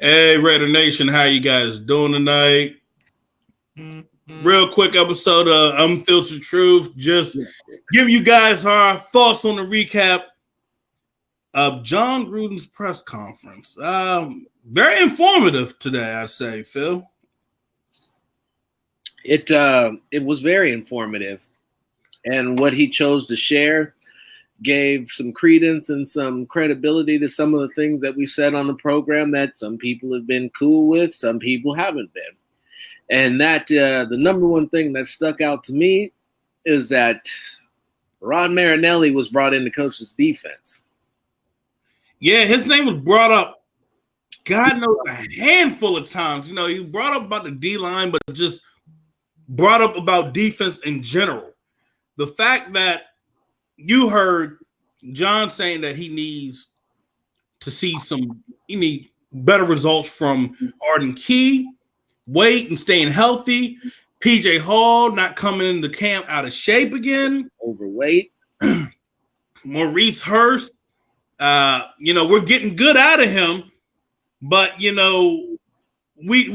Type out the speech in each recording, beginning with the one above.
Hey, Raider Nation, how you guys doing tonight? Real quick episode of UnPhiltered Truth. Just giving you guys our thoughts on the recap of John Gruden's press conference. Very informative today, I'd say, Phil. It was very informative, and what he chose to share gave some credence and some credibility to some of the things that we said on the program that some people have been cool with, some people haven't been. And that the number one thing that stuck out to me is that Rod Marinelli was brought in to coach this defense. Yeah, his name was brought up, God knows, a handful of times. You know, he brought up about the D-line, but just brought up about defense in general. The fact that you heard John saying that he needs to see better results from Arden Key, weight and staying healthy, PJ Hall not coming into camp out of shape again, overweight, Maurice Hurst. We're getting good out of him, but we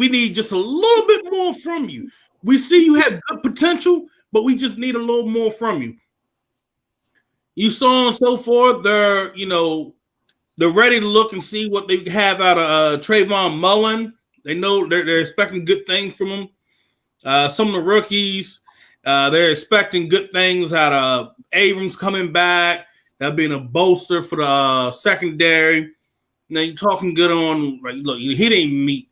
need just a little bit more from you. We see you have good potential, but we just need a little more from you. You so on and so forth. They're ready to look and see what they have out of Trayvon Mullen. They know they're expecting good things from him. Some of the rookies, they're expecting good things out of Abrams coming back. That being a bolster for the secondary. Now you're talking good on. Look, he didn't even meet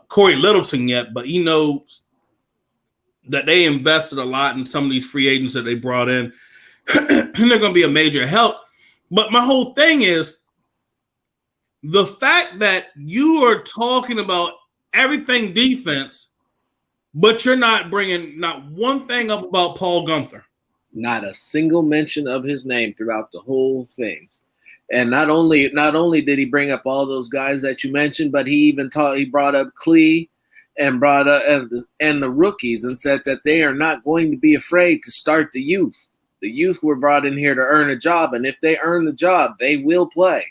Corey Littleton yet, but he knows that they invested a lot in some of these free agents that they brought in. And they're going to be a major help. But my whole thing is the fact that you are talking about everything defense, but you're not bringing not one thing up about Paul Gunther. Not a single mention of his name throughout the whole thing. And not only did he bring up all those guys that you mentioned, but he brought up Klee and brought up and the rookies and said that they are not going to be afraid to start the youth. The youth were brought in here to earn a job, and if they earn the job, they will play.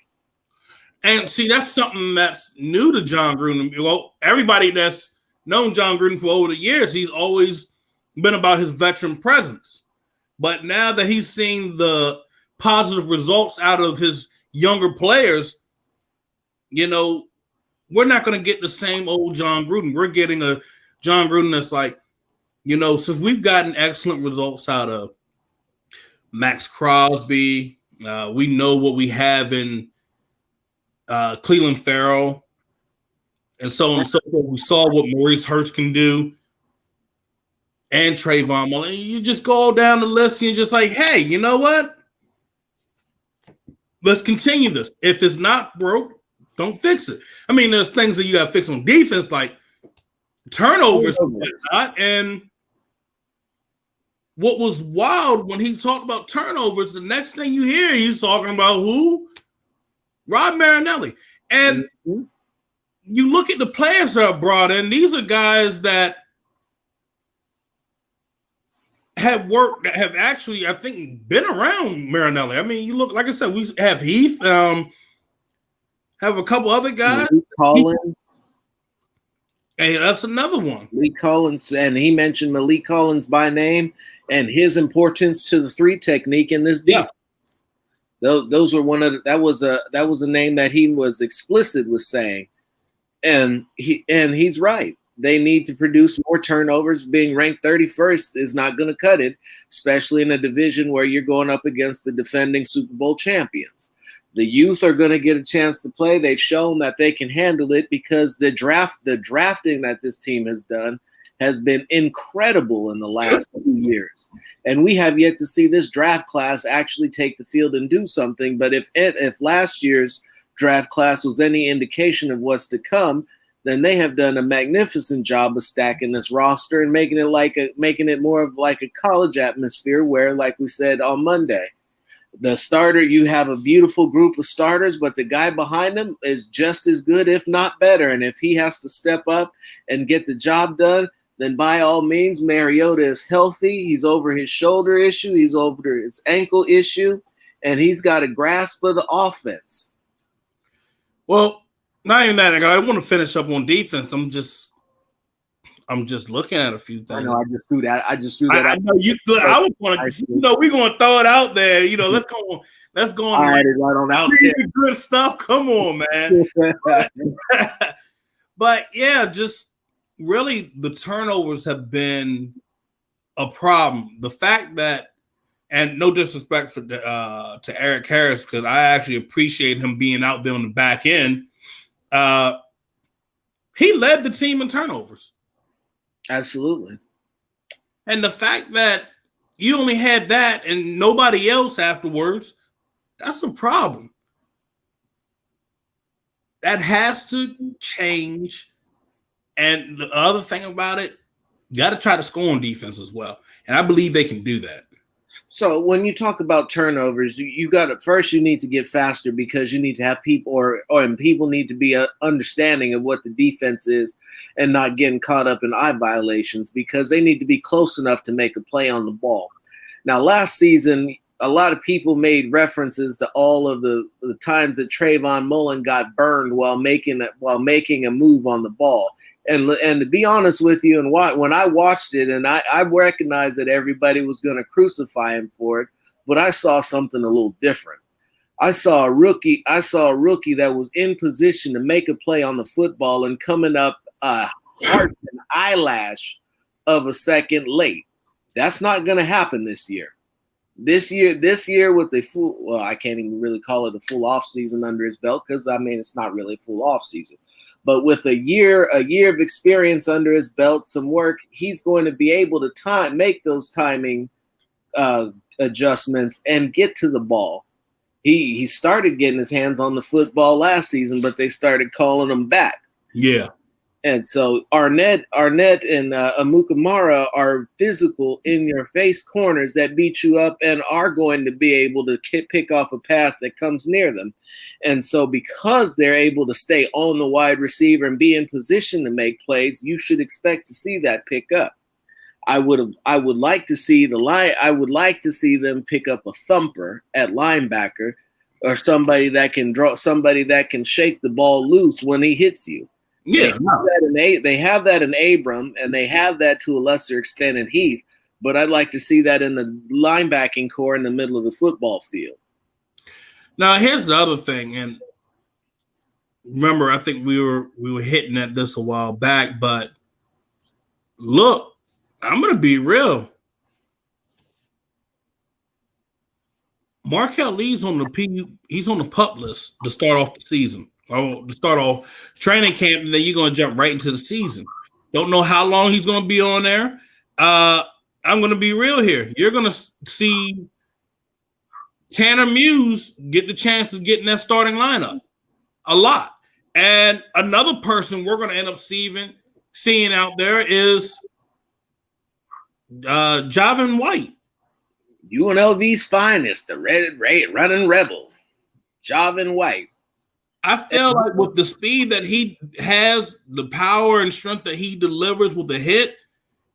And see, that's something that's new to John Gruden. Well, everybody that's known John Gruden for over the years, he's always been about his veteran presence. But now that he's seen the positive results out of his younger players, we're not going to get the same old John Gruden. We're getting a John Gruden that's like, since we've gotten excellent results out of Max Crosby, we know what we have in Cleveland Farrell, and so on and so forth. We saw what Maurice Hurst can do, and Trayvon Mullen. You just go down the list and you're just like, hey, you know what? Let's continue this. If it's not broke, don't fix it. I mean, there's things that you got to fix on defense, like turnovers and whatnot. And what was wild when he talked about turnovers, the next thing you hear, he's talking about who? Rod Marinelli. And you look at the players that are brought in, these are guys that have worked, that have actually, I think, been around Marinelli. I mean, you look, like I said, we have Heath, have a couple other guys. Lee Collins. Hey, that's another one. Lee Collins, and he mentioned Malik Collins by name and his importance to the three technique in this defense. Yeah. Those were that was a name that he was explicit with saying, and he's right. They need to produce more turnovers. Being ranked 31st is not going to cut it, especially in a division where you're going up against the defending Super Bowl champions. The youth are going to get a chance to play. They've shown that they can handle it because the drafting that this team has done has been incredible in the last 2 years. And we have yet to see this draft class actually take the field and do something. But if last year's draft class was any indication of what's to come, then they have done a magnificent job of stacking this roster and making it more of like a college atmosphere where, like we said on Monday, the starter, you have a beautiful group of starters, but the guy behind him is just as good, if not better. And if he has to step up and get the job done, then by all means, Mariota is healthy. He's over his shoulder issue. He's over his ankle issue. And he's got a grasp of the offense. Well, Not even that. I want to finish up on defense. I'm just looking at a few things. I know. I just threw that. I know you. I was going to. We're going to throw it out there. Let's go on. Let's go on. Right on out there. Good stuff. Come on, man. But yeah, just really the turnovers have been a problem. The fact that, and no disrespect to Eric Harris, because I actually appreciate him being out there on the back end. He led the team in turnovers. Absolutely. And the fact that you only had that and nobody else afterwards, that's a problem. That has to change. And the other thing about it, you got to try to score on defense as well. And I believe they can do that. So when you talk about turnovers, you got to first you need to get faster because you need to have people and people need to be understanding of what the defense is and not getting caught up in eye violations because they need to be close enough to make a play on the ball. Now, last season, a lot of people made references to all of the times that Trayvon Mullen got burned while making a move on the ball. And to be honest with you, and when I watched it, and I recognized that everybody was going to crucify him for it, but I saw something a little different. I saw a rookie that was in position to make a play on the football and coming up an eyelash of a second late. That's not going to happen this year. This year with the full, well, I can't even really call it a full off season under his belt because it's not really a full off season. But with a year of experience under his belt, some work, he's going to be able to make those timing adjustments and get to the ball. He started getting his hands on the football last season, but they started calling him back. Yeah. And so Arnett and Amukamara are physical in your face corners that beat you up and are going to be able to pick off a pass that comes near them. And so because they're able to stay on the wide receiver and be in position to make plays, you should expect to see that pick up. I would like to see them pick up a thumper at linebacker or somebody that can shake the ball loose when he hits you. Yeah, they have that in Abram, and they have that to a lesser extent in Heath. But I'd like to see that in the linebacking core in the middle of the football field. Now, here's the other thing, and remember, I think we were hitting at this a while back. But look, I'm gonna be real. Markel Lee's on the PUP list to start off the season. To start off training camp, and then you're going to jump right into the season. Don't know how long he's going to be on there. I'm going to be real here. You're going to see Tanner Muse get the chance of getting that starting lineup a lot. And another person we're going to end up seeing out there is Javin White. UNLV's finest, the running rebel, Javin White. I feel like with the speed that he has, the power and strength that he delivers with a hit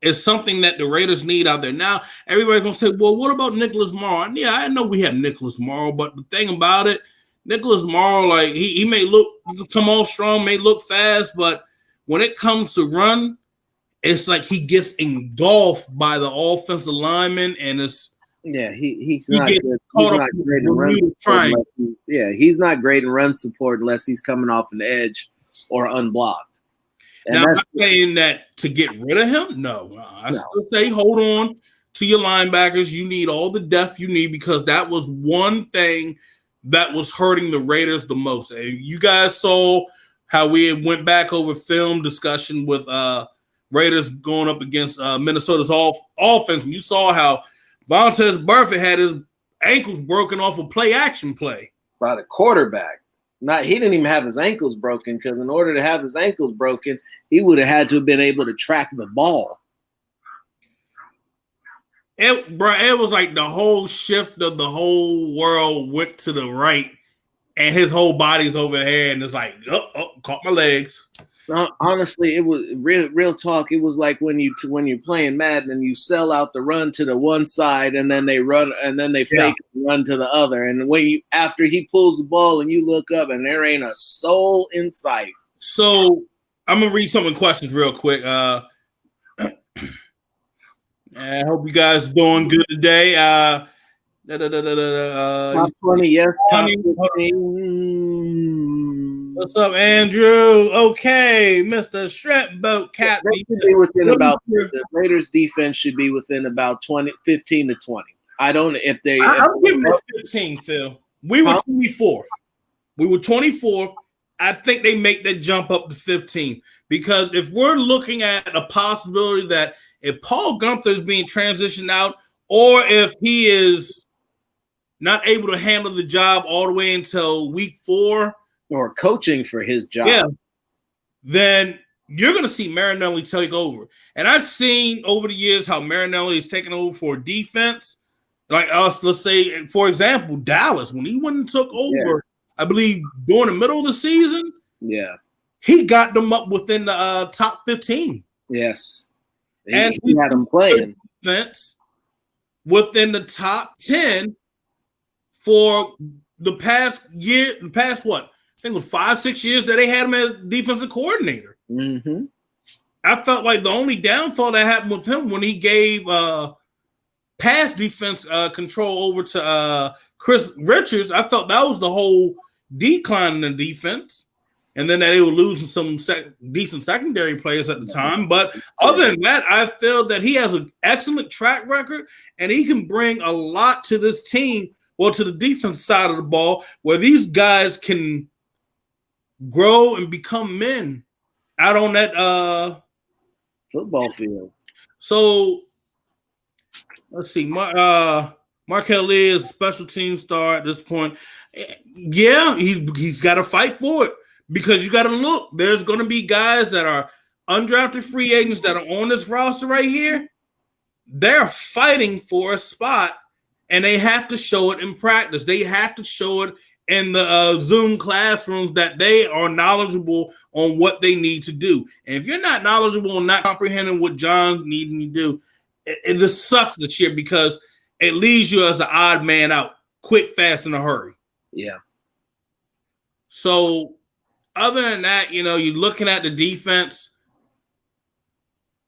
is something that the Raiders need out there. Now, everybody's going to say, well, what about Nicholas Morrow? And yeah, I know we have Nicholas Morrow, but the thing about it, Nicholas Morrow, like he may come on strong, may look fast, but when it comes to run, it's like he gets engulfed by the offensive lineman, and it's he's not great in run support. He's not great in run support unless he's coming off an edge or unblocked. And now, I'm not saying that to get rid of him. No, I still say hold on to your linebackers. You need all the depth you need because that was one thing that was hurting the Raiders the most. And you guys saw how we went back over film discussion with Raiders going up against Minnesota's offense, and you saw how Vontaze Burfict had his ankles broken off a play-action play. By the quarterback. He didn't even have his ankles broken because in order to have his ankles broken, he would have had to have been able to track the ball. It was like the whole shift of the whole world went to the right, and his whole body's over there, and it's like, caught my legs. Honestly, it was real talk. It was like when you're playing Madden and you sell out the run to the one side and then they run and then they fake run to the other. And when after he pulls the ball and you look up and there ain't a soul in sight. So I'm gonna read some of the questions real quick. I hope you guys doing good today. Top 20, yes. Top 15. What's up, Andrew? Okay, Mr. Shredboat Cat. The Raiders defense should be within about 15 to 20. I don't know if they. I'm giving it 15, Phil. We were 24th. We were 24th. I think they make that jump up to 15 because if we're looking at a possibility that if Paul Gunther is being transitioned out, or if he is not able to handle the job all the way until week 4, or coaching for his job, then you're going to see Marinelli take over. And I've seen over the years how Marinelli is taking over for defense. Like us, let's say, for example, Dallas, when he went and took over, I believe during the middle of the season, he got them up within the top 15. Yes. And he had them playing defense within the top 10 for the past year, what? I think it was 5-6 years that they had him as defensive coordinator. Mm-hmm. I felt like the only downfall that happened with him when he gave pass defense control over to Chris Richards, I felt that was the whole decline in the defense. And then that they were losing some decent secondary players at the time. But other than that, I feel that he has an excellent track record and he can bring a lot to this team, well, to the defense side of the ball, where these guys can grow and become men out on that football field. So let's see. Markel Lee is a special team star at this point. Yeah, he's got to fight for it because you got to look. There's going to be guys that are undrafted free agents that are on this roster right here. They're fighting for a spot, and they have to show it in practice. They have to show it in the Zoom classrooms that they are knowledgeable on what they need to do. And if you're not knowledgeable and not comprehending what John's needing to do, it just sucks this year because it leaves you as an odd man out, quick, fast, in a hurry. Yeah. So other than that, you're looking at the defense.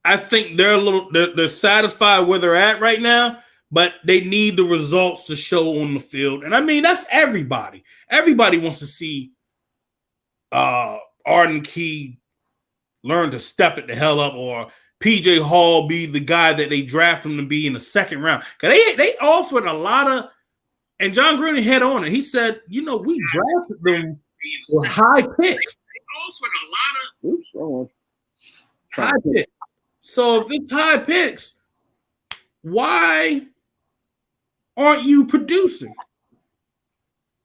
I think they're satisfied where they're at right now, but they need the results to show on the field. And I mean, that's everybody. Everybody wants to see Arden Key learn to step it the hell up, or PJ Hall be the guy that they draft him to be in the second round. Because they offered a lot of, and John Gruden hit on it. He said, we drafted them with high picks. They offered a lot of high picks. So if it's high picks, why aren't you producing?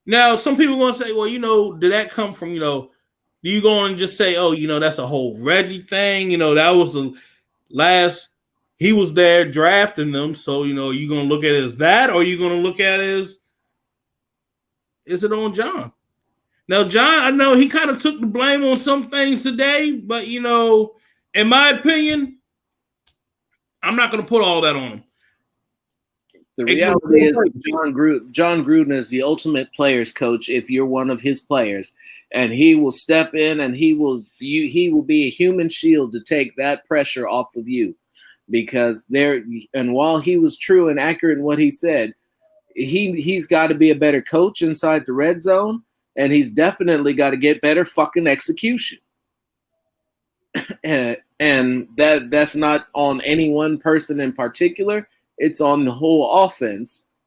Now, some people are going to say, well, did that come from, do you go and just say, oh, that's a whole Reggie thing? That was the last, he was there drafting them. So, you going to look at it as that, or are you going to look at it as, is it on John? Now, John, I know he kind of took the blame on some things today, but, in my opinion, I'm not going to put all that on him. The reality is John Gruden is the ultimate players coach if you're one of his players, and he will step in and he will be a human shield to take that pressure off of you, because while he was true and accurate in what he said, he's got to be a better coach inside the red zone, and he's definitely got to get better fucking execution. and that's not on any one person in particular. It's on the whole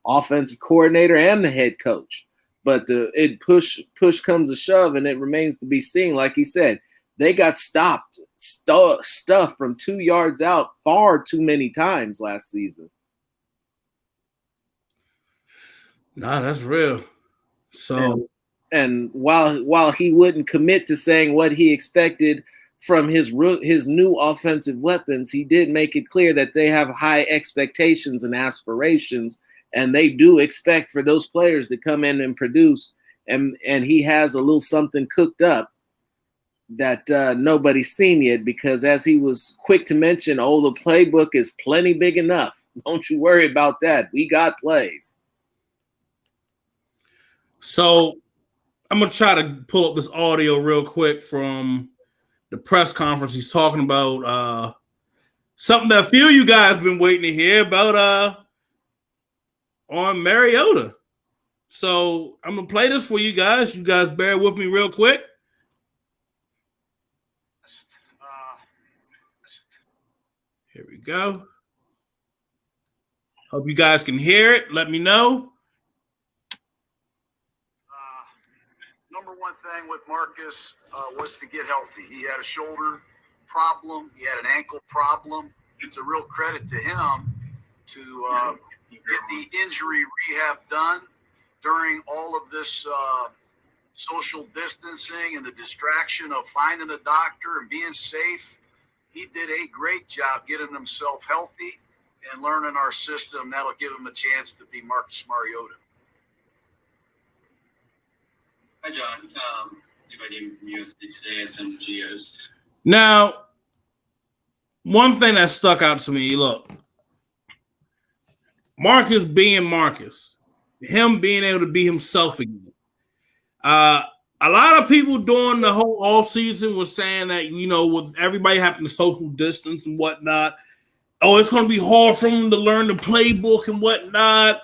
offensive coordinator and the head coach. But push comes to shove, and it remains to be seen. Like he said, they got stuffed from 2 yards out far too many times last season. Nah, that's real. So, and while he wouldn't commit to saying what he expected from his new offensive weapons, he did make it clear that they have high expectations and aspirations, and they do expect for those players to come in and produce. And he has a little something cooked up that nobody's seen yet, because as he was quick to mention, the playbook is plenty big enough. Don't you worry about that. We got plays. So I'm going to try to pull up this audio real quick from the press conference. He's talking about something that a few of you guys been waiting to hear about on Mariota. So I'm going to play this for you guys. You guys bear with me real quick. Here we go. Hope you guys can hear it. Let me know. Number one thing with Marcus was to get healthy. He had a shoulder problem. He had an ankle problem. It's a real credit to him to get the injury rehab done during all of this social distancing and the distraction of finding a doctor and being safe. He did a great job getting himself healthy and learning our system. That'll give him a chance to be Marcus Mariota. Hi, John. Anybody from USC today, some Geos. Now, one thing that stuck out to me, look, Marcus being Marcus, him being able to be himself again. A lot of people during the whole all season was saying that, you know, with everybody having to social distance and whatnot, it's going to be hard for him to learn the playbook and whatnot.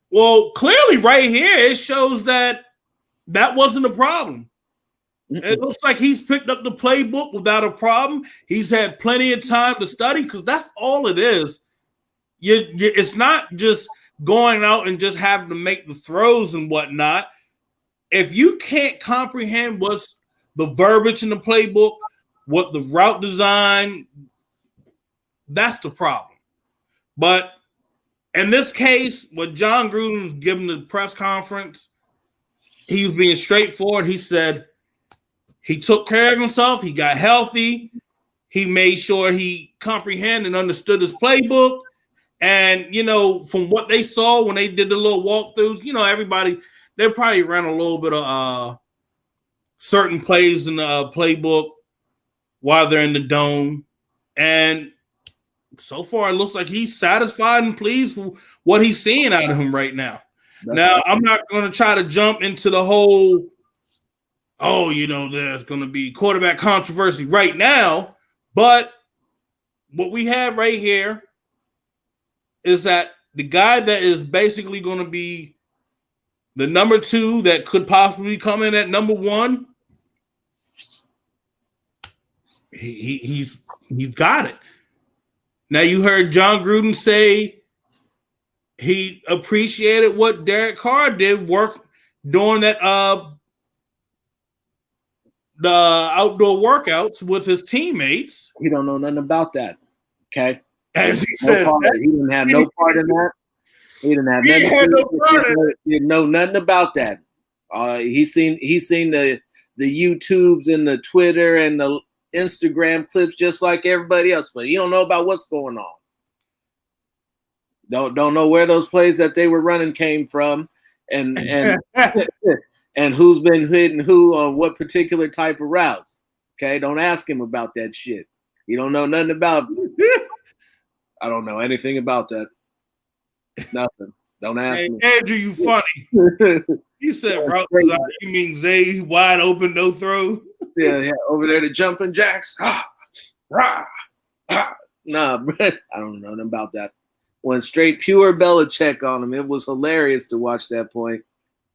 Well, clearly right here, it shows that wasn't a problem. It looks like he's picked up the playbook without a problem. He's had plenty of time to study, because that's all it is. It's not just going out and just having to make the throws and whatnot. If you can't comprehend what's the verbiage in the playbook, what the route design, that's the problem. But in this case, what John Gruden was giving the press conference, he was being straightforward. He said he took care of himself. He got healthy. He made sure he comprehended and understood his playbook. And, you know, from what they saw when they did the little walkthroughs, you know, everybody, they probably ran a little bit of certain plays in the playbook while they're in the dome. And so far, it looks like he's satisfied and pleased with what he's seeing out of him right now. Now, I'm not going to try to jump into the whole, you know, there's going to be quarterback controversy right now. But what we have right here is that the guy that is basically going to be the number 2 that could possibly come in at number 1, he's got it. Now, you heard John Gruden say he appreciated what Derek Carr did work during that the outdoor workouts with his teammates. He don't know nothing about that. Okay. As he said, he didn't have no part in that. He didn't have nothing. He didn't know nothing about that. He's seen the YouTubes and the Twitter and the Instagram clips just like everybody else, but he don't know about what's going on. Don't know where those plays that they were running came from, and and who's been hitting who on what particular type of routes. Okay, don't ask him about that shit. You don't know nothing about it. I don't know anything about that. Nothing. Don't ask me. Andrew, you funny. You said route design. You mean Zay wide open, no throw? Yeah, over there, the jumping jacks. Nah, Brett, I don't know nothing about that. Went straight pure Belichick on him. It was hilarious to watch that point.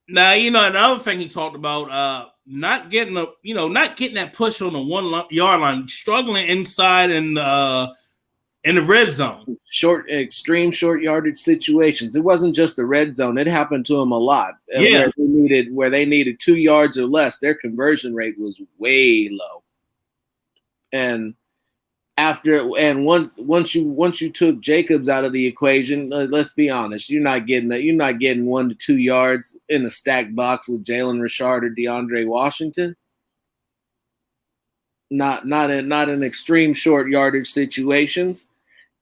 Now, you know, another thing he talked about, not getting that push on the 1 yard line, struggling inside in the red zone. Extreme short yardage situations. It wasn't just the red zone. It happened to him a lot. Yeah. Where they needed 2 yards or less, their conversion rate was way low. And once you took Jacobs out of the equation, let's be honest, you're not getting that. You're not getting 1 to 2 yards in a stacked box with Jalen Richard or DeAndre Washington. Not in extreme short yardage situations.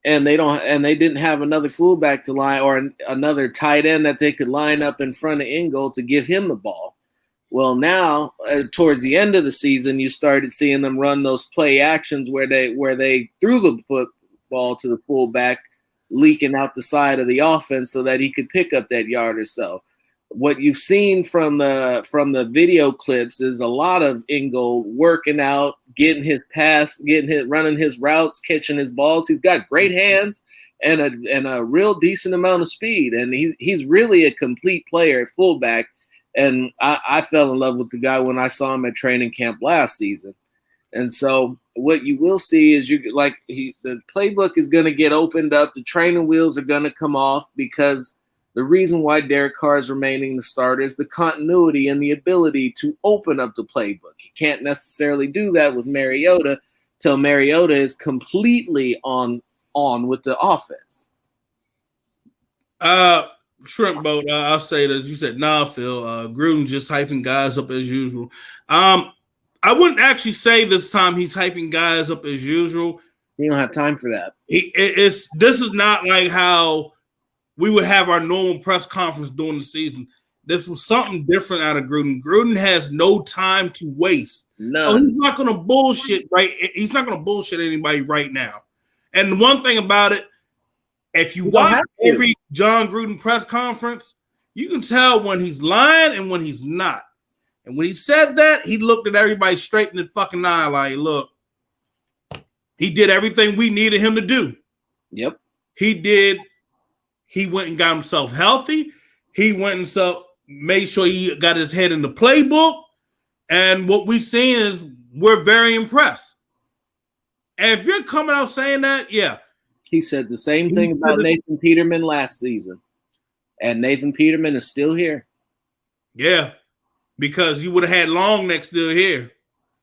And they didn't have another fullback to line or another tight end that they could line up in front of Ingold to give him the ball. Well, now towards the end of the season, you started seeing them run those play actions where they threw the football to the fullback, leaking out the side of the offense so that he could pick up that yard or so. What you've seen from the video clips is a lot of Ingold working out, getting his pass, running his routes, catching his balls. He's got great hands and a real decent amount of speed, and he's really a complete player at fullback. And I fell in love with the guy when I saw him at training camp last season. And so what you will see is the playbook is going to get opened up. The training wheels are going to come off, because the reason why Derek Carr is remaining the starter is the continuity and the ability to open up the playbook. You can't necessarily do that with Mariota till Mariota is completely on with the offense. Shrimp boat. I'll say that you said nah, Phil. Gruden just hyping guys up as usual. I wouldn't actually say this time he's hyping guys up as usual. You don't have time for that. This is not like how we would have our normal press conference during the season. This was something different out of Gruden. Gruden has no time to waste. No, so he's not going to bullshit. Right? He's not going to bullshit anybody right now. And the one thing about it, if you watch every John Gruden press conference, you can tell when he's lying and when he's not. And when he said that, he looked at everybody straight in the fucking eye like, look, he did everything we needed him to do. Yep. He did. He went and got himself healthy. He went and made sure he got his head in the playbook. And what we've seen is we're very impressed. And if you're coming out saying that, yeah. He said the same thing about Nathan Peterman last season. And Nathan Peterman is still here. Yeah. Because you would have had Longneck still here.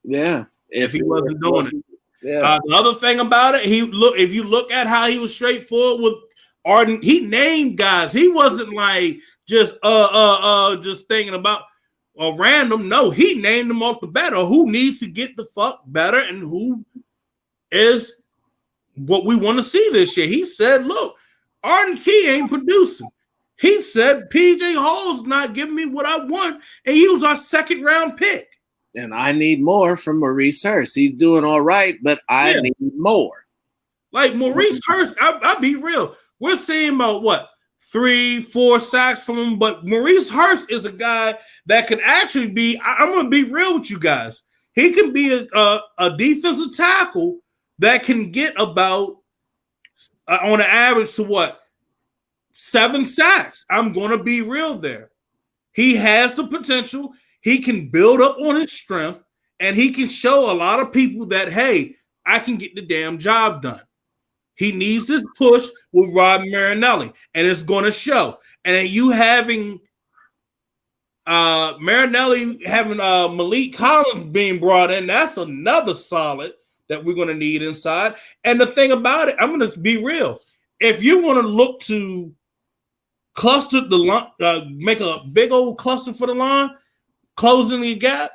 Yeah. If he wasn't doing it. Yeah. The other thing about it, if you look at how he was straightforward with Arden, he named guys. He wasn't like just thinking about a random. No, he named them off the bat, or who needs to get the fuck better and who is what we want to see this year. He said, look, Arden Key ain't producing. He said PJ Hall's not giving me what I want, and he was our second round pick. And I need more from Maurice Hurst. He's doing all right, but I need more. Like Maurice Hurst, I'll be real. We're seeing about what 3-4 sacks from him, but Maurice Hurst is a guy that could actually be. I'm going to be real with you guys. He can be a defensive tackle that can get about on an average to what 7 sacks. I'm going to be real there. He has the potential. He can build up on his strength, and he can show a lot of people that, hey, I can get the damn job done. He needs this push with Rod Marinelli, and it's going to show. And you having Marinelli having Malik Collins being brought in, that's another solid that we're going to need inside. And the thing about it, I'm going to be real. If you want to look to cluster the line, make a big old cluster for the line, closing the gap,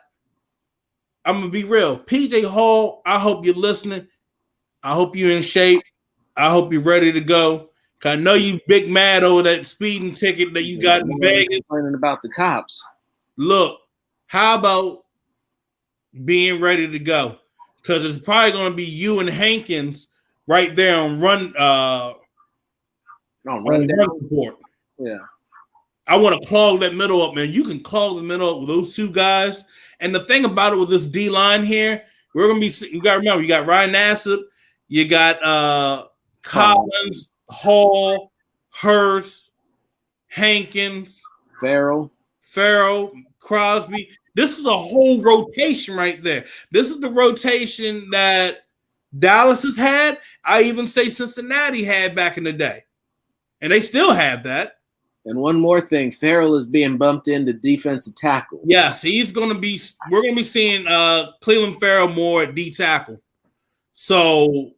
I'm going to be real. PJ Hall, I hope you're listening. I hope you're in shape. I hope you're ready to go. Cause I know you big mad over that speeding ticket that you got in Vegas. Complaining about the cops. Look, how about being ready to go? Because it's probably going to be you and Hankins right there on run support. Yeah. I want to clog that middle up, man. You can clog the middle up with those two guys. And the thing about it with this D line here, we're gonna be. You got to remember, you got Ryan Nassib, you got Collins, Hall, Hurst, Hankins, Farrell, Crosby. This is a whole rotation right there. This is the rotation that Dallas has had. I even say Cincinnati had back in the day, and they still have that. And one more thing, Farrell is being bumped into defensive tackle. Yes, he's going to be. We're going to be seeing Cleveland Farrell more at D tackle. So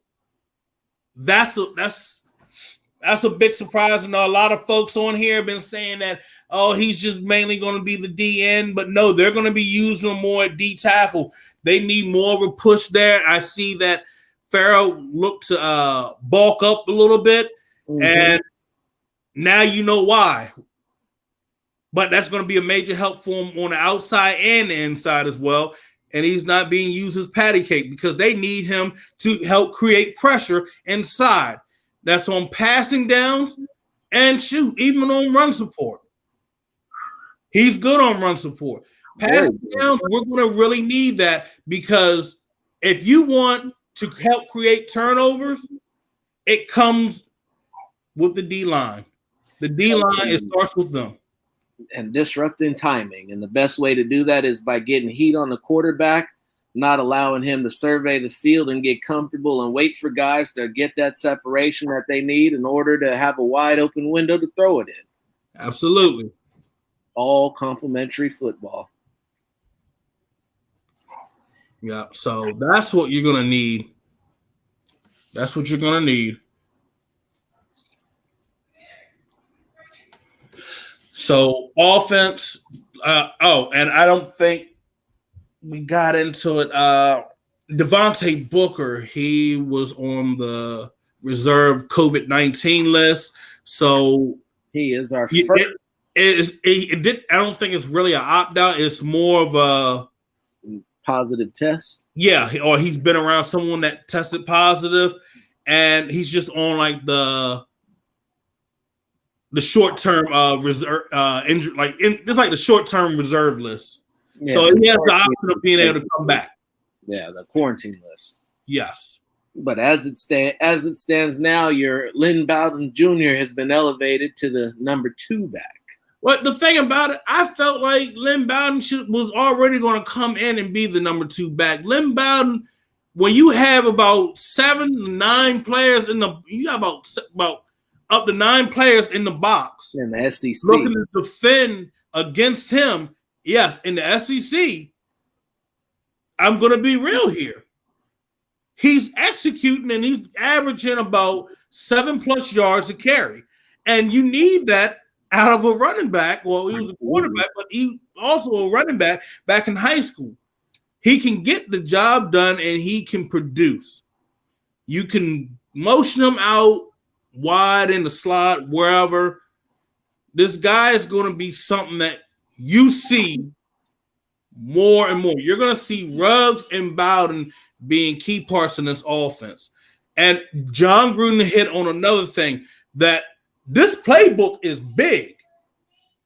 that's a big surprise. And a lot of folks on here have been saying that, oh, he's just mainly going to be the DN. But no, they're going to be using him more at D tackle. They need more of a push there. I see that Farrell looked to bulk up a little bit, and now you know why. but that's going to be a major help for him on the outside and the inside as well. And he's not being used as patty cake because they need him to help create pressure inside. That's on passing downs and shoot, even on run support. He's good on run support. Passing downs, we're going to really need that because if you want to help create turnovers, it comes with the D-line. The D-line, it starts with them. And disrupting timing. And the best way to do that is by getting heat on the quarterback, not allowing him to survey the field and get comfortable and wait for guys to get that separation that they need in order to have a wide open window to throw it in. Absolutely. All complimentary football. Yeah, so that's what you're going to need. That's what you're going to need. So offense, and I don't think we got into it. Devontae Booker, he was on the reserve COVID-19 list. So he is our first. I don't think it's really an opt-out. It's more of a positive test. Yeah, or he's been around someone that tested positive, and he's just on like the short-term reserve injury, it's like the short-term reserve list. Yeah, so he has the option of being able to come back. Yeah, the quarantine list. Yes. But as it stands now, your Lynn Bowden Jr. has been elevated to the number 2 back. Well, the thing about it, I felt like Lynn Bowden was already going to come in and be the number 2 back. Lynn Bowden, when you have about 7 to 9 players you got about up to 9 players in the box in the SEC looking to defend against him. Yes, in the SEC, I'm going to be real here. He's executing and he's averaging about 7+ yards a carry. And you need that out of a running back. Well, he was a quarterback, but he also a running back in high school. He can get the job done and he can produce. You can motion him out wide in the slot, wherever. This guy is going to be something that you see more and more. You're going to see Ruggs and Bowden being key parts in this offense. And John Gruden hit on another thing, that this playbook is big.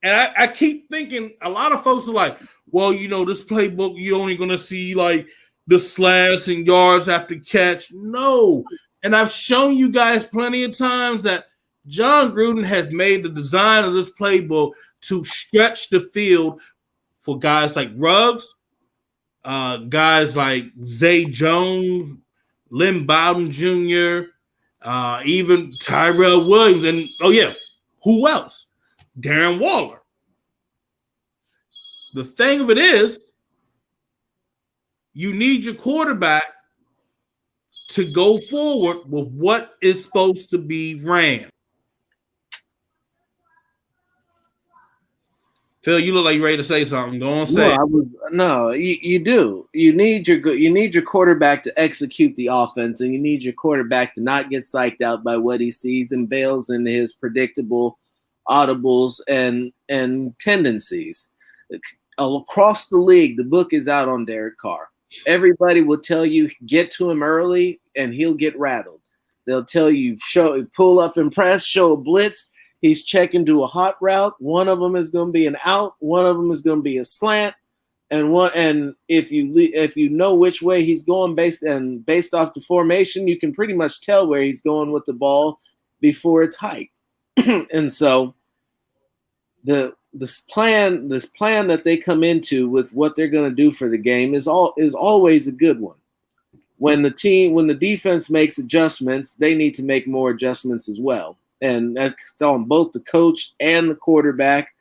And I keep thinking, a lot of folks are like, well, this playbook, you're only going to see like the slants and yards after catch. No. And I've shown you guys plenty of times that John Gruden has made the design of this playbook to stretch the field for guys like Ruggs, guys like Zay Jones, Lynn Bowden Jr., even Tyrell Williams, and who else? Darren Waller. The thing of it is, you need your quarterback to go forward with what is supposed to be ran. Phil, you look like you're ready to say something. Go on, say. You do. You need your quarterback to execute the offense, and you need your quarterback to not get psyched out by what he sees and bails into his predictable audibles and tendencies. Across the league, the book is out on Derek Carr. Everybody will tell you get to him early, and he'll get rattled. They'll tell you pull up and press, show a blitz. He's checking to a hot route. One of them is going to be an out. One of them is going to be a slant. And if you know which way he's going based off the formation, you can pretty much tell where he's going with the ball before it's hiked. And so this plan that they come into with what they're going to do for the game is always a good one. When the defense makes adjustments, they need to make more adjustments as well. And that's on both the coach and the quarterback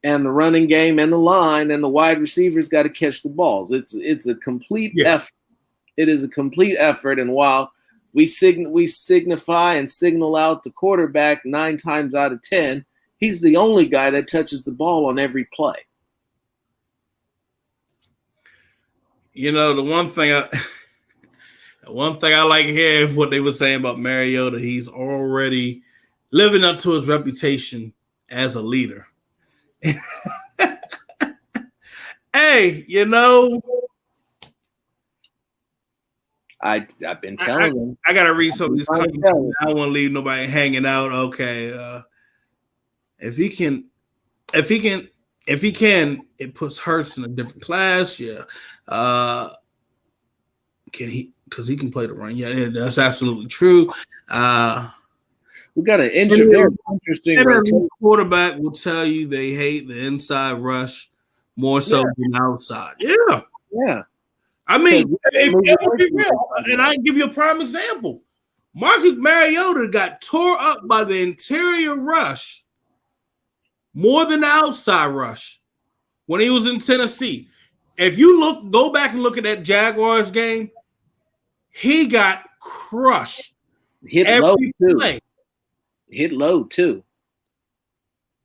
and the running game and the line, and the wide receivers got to catch the balls. It's a complete effort. It is a complete effort. And while we signify and signal out the quarterback 9 times out of 10, he's the only guy that touches the ball on every play. The one thing I like hearing what they were saying about Mariota, he's already living up to his reputation as a leader. Hey, you know, I've been telling them. I gotta read some of these comments. I telling don't want to leave nobody hanging out. Okay, if he can, it puts Hurts in a different class. Yeah, can he? Because he can play the run. Yeah, that's absolutely true. We got an interesting rotation. Quarterback will tell you they hate the inside rush more so than outside. Yeah. Yeah. I mean, and I give you a prime example. Marcus Mariota got tore up by the interior rush more than the outside rush when he was in Tennessee. If you go back and look at that Jaguars game, he got crushed. Hit low too.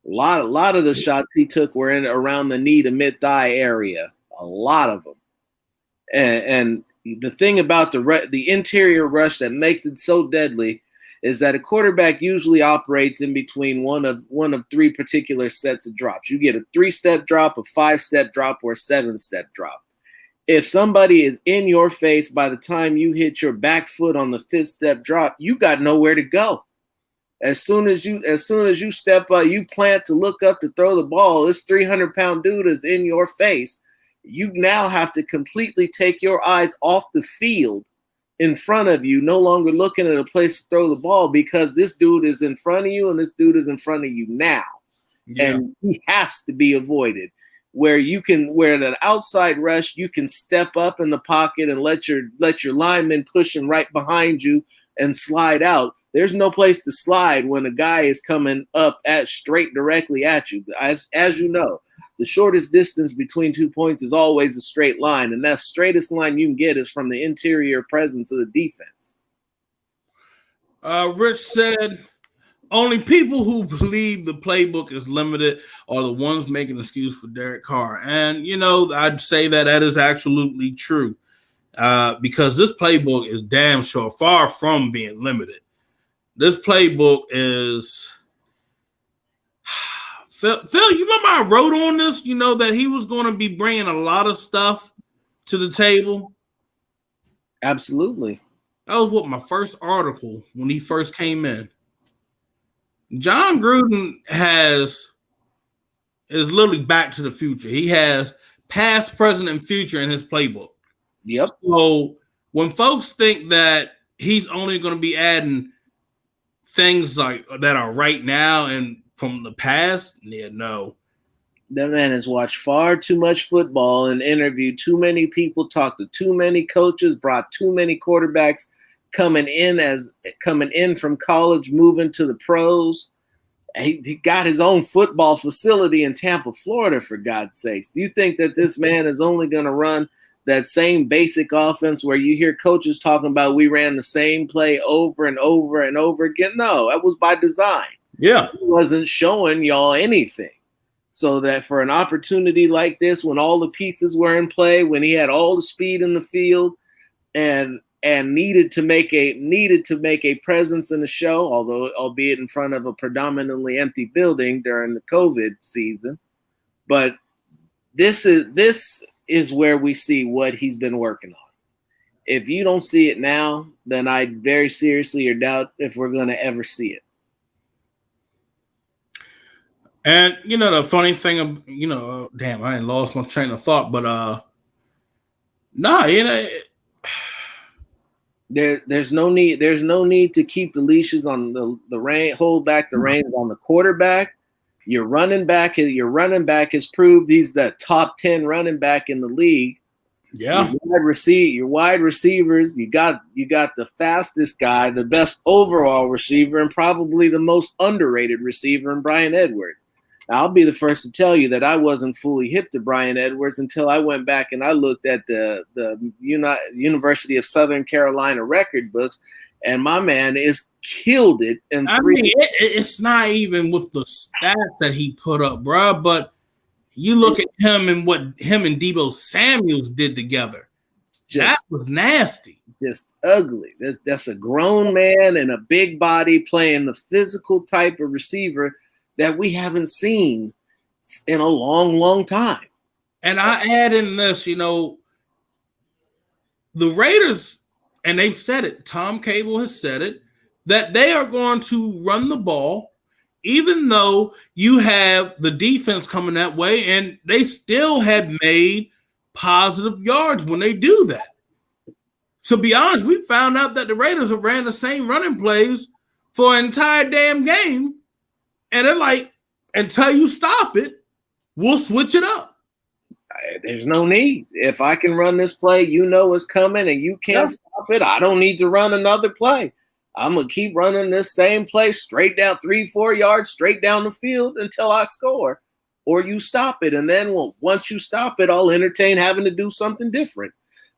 A lot of the shots he took were in around the knee to mid thigh area. A lot of them. And the thing about the interior rush that makes it so deadly is that a quarterback usually operates in between one of three particular sets of drops. You get a 3-step drop, a 5-step drop, or a 7-step drop. If somebody is in your face by the time you hit your back foot on the 5th-step drop, you got nowhere to go. As soon as you step up, you plant to look up to throw the ball, this 300-pound dude is in your face. You now have to completely take your eyes off the field in front of you, no longer looking at a place to throw the ball because this dude is in front of you and this dude is in front of you now. Yeah. And he has to be avoided. Where that outside rush, you can step up in the pocket and let your lineman push him right behind you and slide out. There's no place to slide when a guy is coming up straight directly at you. As you know, the shortest distance between 2 points is always a straight line, and that straightest line you can get is from the interior presence of the defense. Rich said, only people who believe the playbook is limited are the ones making an excuse for Derek Carr. And, I'd say that is absolutely true because this playbook is damn sure far from being limited. This playbook is Phil, you remember I wrote on this, that he was going to be bringing a lot of stuff to the table? Absolutely. That was what my first article when he first came in. John Gruden is literally back to the future. He has past, present, and future in his playbook. Yep. So when folks think that he's only going to be adding things like that are right now and from the past, no. That man has watched far too much football and interviewed too many people, talked to too many coaches, brought too many quarterbacks coming in from college, moving to the pros. He got his own football facility in Tampa, Florida, for God's sakes. Do you think that this man is only going to run that same basic offense where you hear coaches talking about we ran the same play over and over and over again? No, that was by design. Yeah. He wasn't showing y'all anything. So that for an opportunity like this, when all the pieces were in play, when he had all the speed in the field and needed to make a presence in the show, albeit in front of a predominantly empty building during the COVID season. But this is where we see what he's been working on. If you don't see it now, then I very seriously doubt if we're going to ever see it. And the funny thing, damn, I ain't lost my train of thought, but there's no need to keep the leashes on the rein, hold back the reins on the quarterback. Your running back has proved he's the top 10 running back in the league. Yeah. Your wide receivers, you got the fastest guy, the best overall receiver, and probably the most underrated receiver in Bryan Edwards. Now, I'll be the first to tell you that I wasn't fully hip to Bryan Edwards until I went back and I looked at the University of Southern Carolina record books, and my man is killed it. And it's not even with the stats that he put up, bro. But you look at him and what him and Deebo Samuels did together. That was nasty. Just ugly. That's a grown man and a big body playing the physical type of receiver that we haven't seen in a long, long time. And I add in this, the Raiders, and they've said it, Tom Cable has said it, that they are going to run the ball, even though you have the defense coming that way, and they still have made positive yards when they do that. To be honest, we found out that the Raiders have ran the same running plays for an entire damn game, and they're like, until you stop it, we'll switch it up. There's no need. If I can run this play, it's coming, and you can't stop it. I don't need to run another play. I'm going to keep running this same play straight down 3-4 yards, straight down the field until I score, or you stop it. And then once you stop it, I'll entertain having to do something different.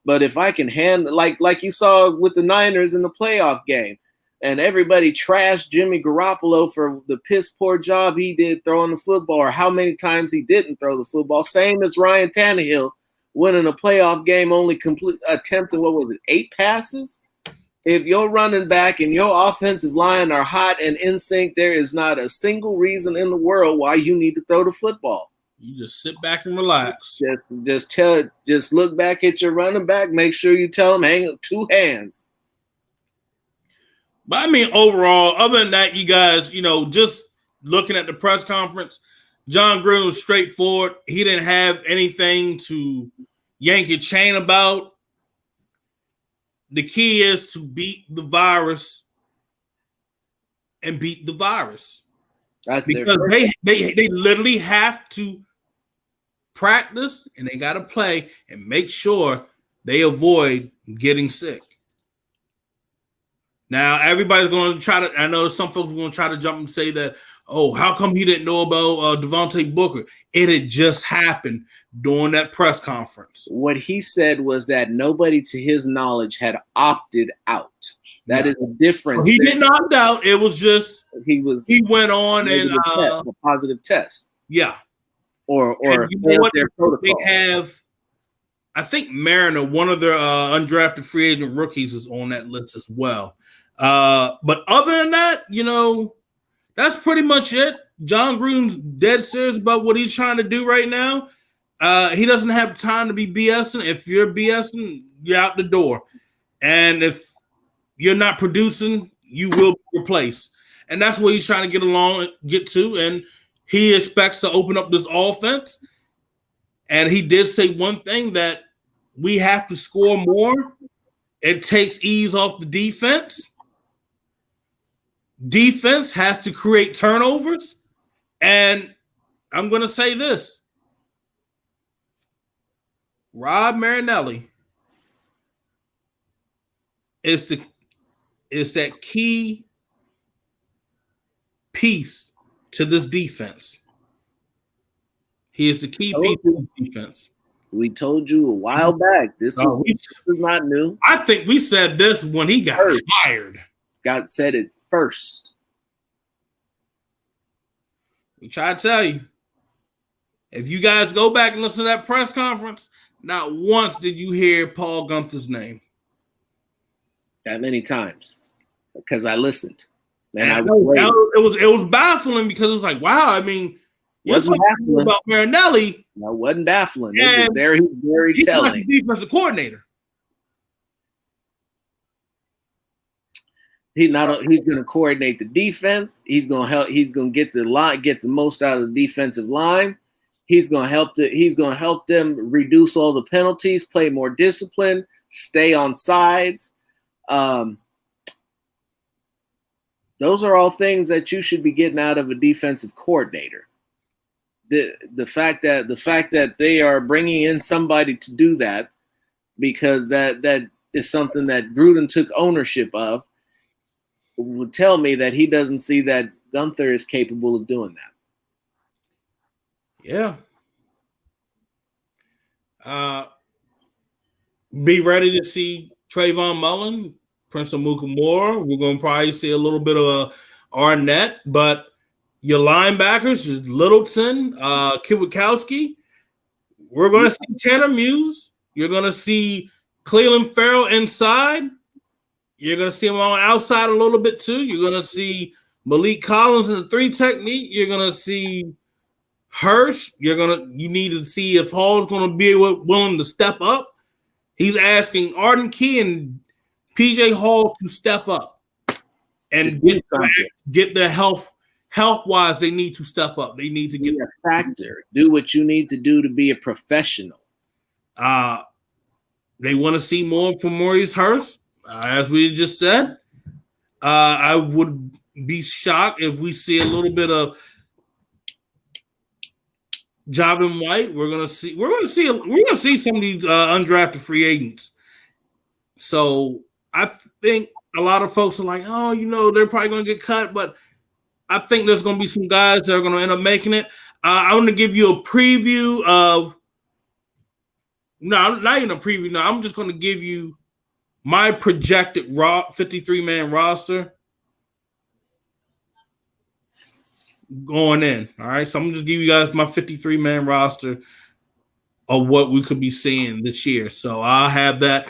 But if I can like you saw with the Niners in the playoff game, and everybody trashed Jimmy Garoppolo for the piss poor job he did throwing the football, or how many times he didn't throw the football. Same as Ryan Tannehill winning a playoff game, only attempted 8 passes. If your running back and your offensive line are hot and in sync, there is not a single reason in the world why you need to throw the football. You just sit back and relax. Just look back at your running back. Make sure you tell him hang up 2 hands. But I mean, overall, other than that, you guys, just looking at the press conference, John Gruden was straightforward. He didn't have anything to yank your chain about. The key is to beat the virus and beat the virus. That's because they literally have to practice and they got to play and make sure they avoid getting sick. Now, everybody's going to try to, I know some folks are going to try to jump and say that, oh, how come he didn't know about Devontae Booker? It had just happened during that press conference. What he said was that nobody, to his knowledge, had opted out. That is a difference. He didn't opt out. It was just he went on and a positive test. Yeah. Or their protocol. They have, I think Mariner, one of their undrafted free agent rookies, is on that list as well. But other than that, that's pretty much it. John Gruden's dead serious about what he's trying to do right now. He doesn't have time to be BSing. If you're BSing, you're out the door. And if you're not producing, you will be replaced. And that's what he's trying to get to. And he expects to open up this offense. And he did say one thing, that we have to score more. It takes ease off the defense. Defense has to create turnovers. And I'm going to say this. Rob Marinelli is that key piece to this defense. He is the key piece to this defense. We told you a while back. This was not new. I think we said this when he got hired. God said it first. We try to tell you. If you guys go back and listen to that press conference, not once did you hear Paul Guenther's name. That many times. Because I listened. And it was baffling, because it was like, wow, I mean, wasn't baffling about Marinelli. No, it wasn't baffling. It was very, very telling. He's defensive coordinator. He's going to coordinate the defense. He's going to help. He's going to get the most out of the defensive line. He's going to help them reduce all the penalties, play more discipline, stay on sides. Those are all things that you should be getting out of a defensive coordinator. The fact that they are bringing in somebody to do that, because that is something that Gruden took ownership of, would tell me that he doesn't see that Guenther is capable of doing that. Yeah. Be ready to see Trayvon Mullen, Prince Amukamara. We're going to probably see a little bit of Arnett, but your linebackers, Littleton, Kwiatkowski. We're going to see Tanner Muse. You're going to see Cleveland Farrell inside. You're going to see him on outside a little bit too. You're going to see Malik Collins in the 3 technique. You're going to see Hurst, you need to see if Hall's gonna be willing to step up. He's asking Arden Key and PJ Hall to step up and get their health wise. They need to step up. They need to get a factor. Do what you need to do to be a professional. They want to see more from Maurice Hurst, as we just said. I would be shocked if we see a little bit of Javin White. We're gonna see some of these undrafted free agents. So I think a lot of folks are like, oh, they're probably gonna get cut, but I think there's gonna be some guys that are gonna end up making it. I want to give you a preview of. No, not even a preview. No, I'm just gonna give you my projected 53-man roster going in. All right. So I'm just give you guys my 53-man roster of what we could be seeing this year. So I'll have that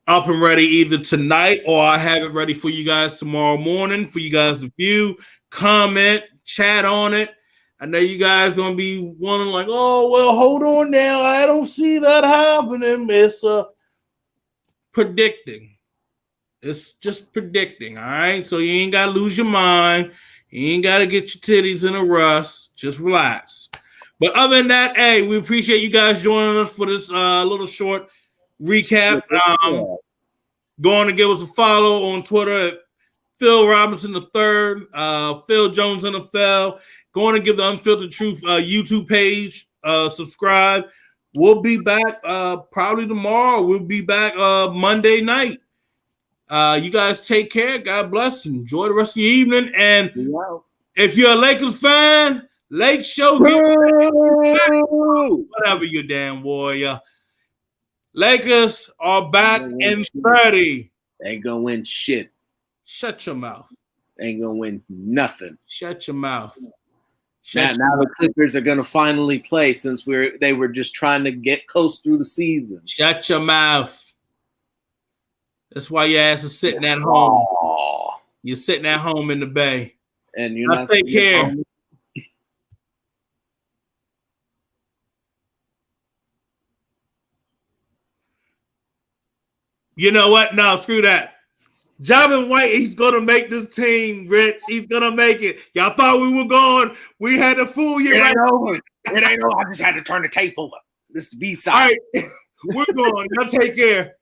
up and ready either tonight or I have it ready for you guys tomorrow morning for you guys to view, comment, chat on it. I know you guys going to be wondering like, oh, well, hold on now. I don't see that happening. It's predicting. It's just predicting, all right? So you ain't got to lose your mind. You ain't got to get your titties in a rust. Just relax. But other than that, hey, we appreciate you guys joining us for this little short recap. Go on and give us a follow on Twitter at Phil Robinson III, Phil Jones NFL. Go on and give the Unfiltered Truth YouTube page subscribe. We'll be back probably tomorrow. We'll be back Monday night. You guys take care. God bless. Enjoy the rest of your evening. And if you're a Lakers fan, Lake Show, whatever you damn warrior. Lakers are back in 30. They ain't gonna win shit. Shut your mouth. They ain't gonna win nothing. Shut your mouth. Now the Clippers are gonna finally play since they were just trying to coast through the season. Shut your mouth. That's why your ass is sitting at home. You're sitting at home in the Bay. And you're not take care. You know what? No, screw that. Javin White, he's going to make this team, Rich. He's going to make it. Y'all thought we were gone. We had to fool you. It ain't over. It ain't over. I just had to turn the tape over. This is the B-side. All right. We're going. Y'all take care.